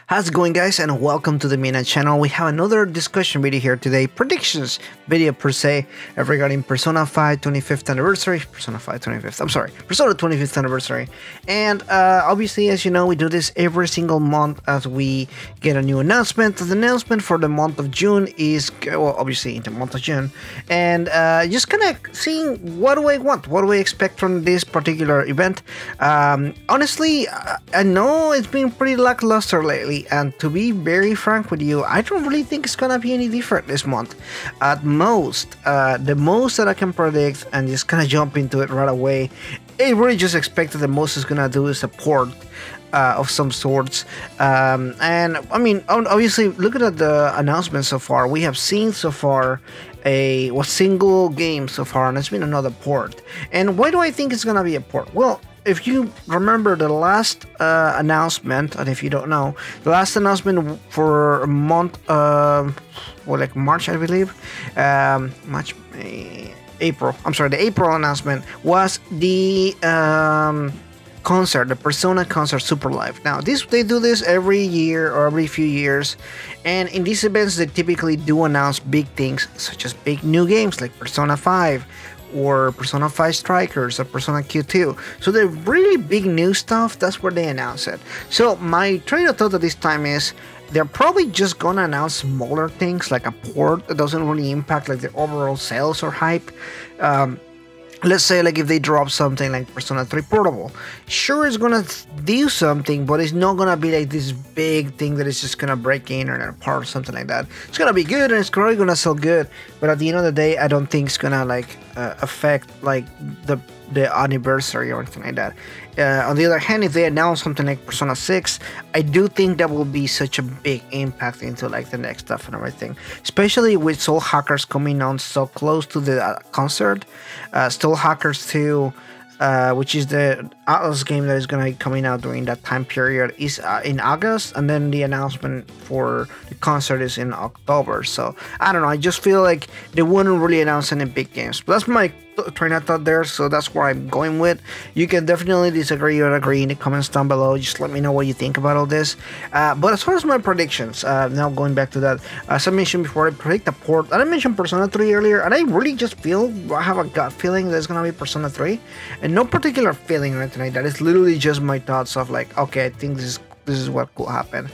How's it going, guys, and welcome to the main channel. We have another discussion video here today, predictions video per se, regarding Persona 5 25th anniversary, Persona 25th anniversary. And obviously, as you know, we do this every single month as we get a new announcement. The announcement for the month of June is, well, obviously in the month of June, and just kind of seeing what do I want, what do I expect from this particular event. Honestly, I know it's been pretty lackluster lately, and to be very frank with you, I don't really think it's gonna be any different this month. At most, the most that I can predict, and just kind of jump into it right away, I really just expect that the most is gonna do is a port of some sorts. And I mean, obviously, looking at the announcements so far, we have seen so far a single game so far, and it's been another port. And why do I think it's gonna be a port? Well, if you remember the last announcement, and if you don't know, the last announcement for a month, like March, I believe, April. I'm sorry, the April announcement was the concert, the Persona concert Super Live. Now, they do this every year or every few years, and in these events, they typically do announce big things, such as big new games like Persona 5. Or Persona 5 Strikers or Persona Q2. So the really big new stuff, that's where they announce it. So my train of thought at this time is they're probably just gonna announce smaller things like a port that doesn't really impact like the overall sales or hype. Let's say like if they drop something like Persona 3 Portable, sure it's gonna do something, but it's not gonna be like this big thing that is just gonna break the internet apart or something like that. It's gonna be good and it's probably gonna sell good, but at the end of the day, I don't think it's gonna like affect like the anniversary or anything like that. On the other hand, if they announce something like Persona 6, I do think that will be such a big impact into like the next stuff and everything, especially with Soul Hackers coming on so close to the concert. Soul Hackers 2, which is the Atlas game that is going to be coming out during that time period, is in August, and then the announcement for the concert is in October. So I don't know, I just feel like they wouldn't really announce any big games, but that's my train of thought there, so that's where I'm going with. You can definitely disagree or agree in the comments down below. Just let me know what you think about all this. But as far as my predictions, now going back to that, as I mentioned before, I predict the port, and I mentioned Persona 3 earlier, and I really just I have a gut feeling that it's gonna be Persona 3, and no particular feeling or anything like that. It's literally just my thoughts of like, okay, I think this is what could happen.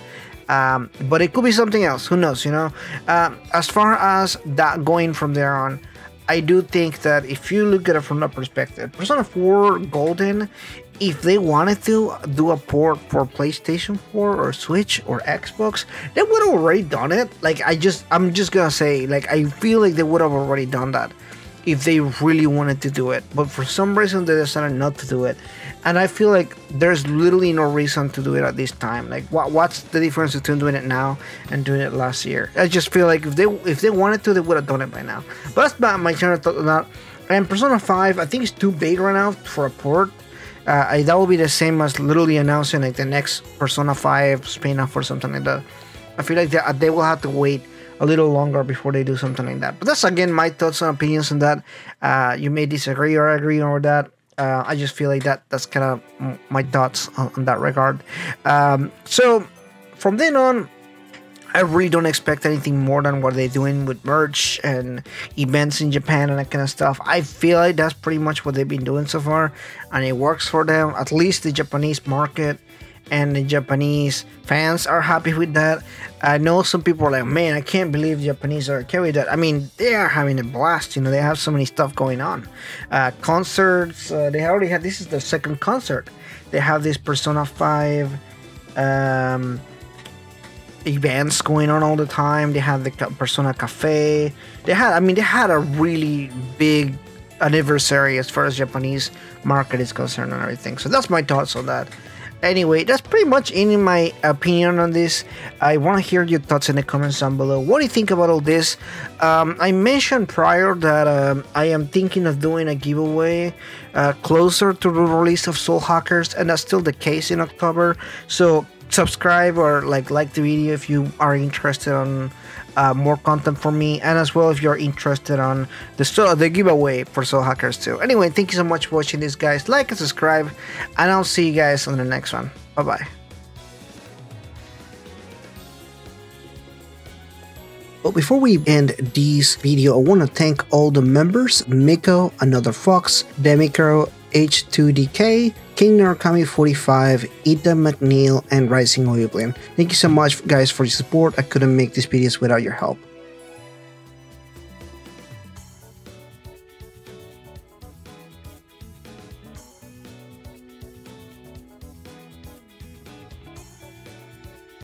But it could be something else, who knows, you know. As far as that going from there on, I do think that if you look at it from that perspective, Persona 4 Golden, if they wanted to do a port for PlayStation 4 or Switch or Xbox, they would have already done it. Like, I'm just gonna say, like, I feel like they would have already done that if they really wanted to do it, but for some reason they decided not to do it, and I feel like there's literally no reason to do it at this time. Like, what's the difference between doing it now and doing it last year? I just feel like if they wanted to, they would have done it by now. But that's not my general thought on that. And Persona 5, I think it's too big right now for a port. That will be the same as literally announcing like the next Persona 5 spin-off or something like that. I feel like they will have to wait a little longer before they do something like that. But that's again my thoughts and opinions on that. You may disagree or agree on that. I just feel like that's kind of my thoughts on that regard. So from then on, I really don't expect anything more than what they're doing with merch and events in Japan and that kind of stuff. I feel like that's pretty much what they've been doing so far, and it works for them. At least the Japanese market and the Japanese fans are happy with that. I know some people are like, man, I can't believe the Japanese are okay with that. I mean, they are having a blast, you know, they have so many stuff going on. Concerts, they already had, this is their second concert. They have this Persona 5 events going on all the time. They have the Persona Cafe. They had a really big anniversary as far as Japanese market is concerned and everything. So that's my thoughts on that. Anyway, that's pretty much in my opinion on this. I want to hear your thoughts in the comments down below. What do you think about all this? I mentioned prior that I am thinking of doing a giveaway closer to the release of Soul Hackers, and that's still the case in October. So subscribe or like the video if you are interested on more content from me, and as well if you're interested on the giveaway for Soul Hackers 2. Anyway, thank you so much for watching this, guys. Like and subscribe, and I'll see you guys on the next one. Bye bye. But before we end this video, I want to thank all the members: Miko, Another Fox, Demicro, H2DK, King Narukami 45, Ita McNeil, and Rising Oilblin. Thank you so much guys for your support. I couldn't make these videos without your help.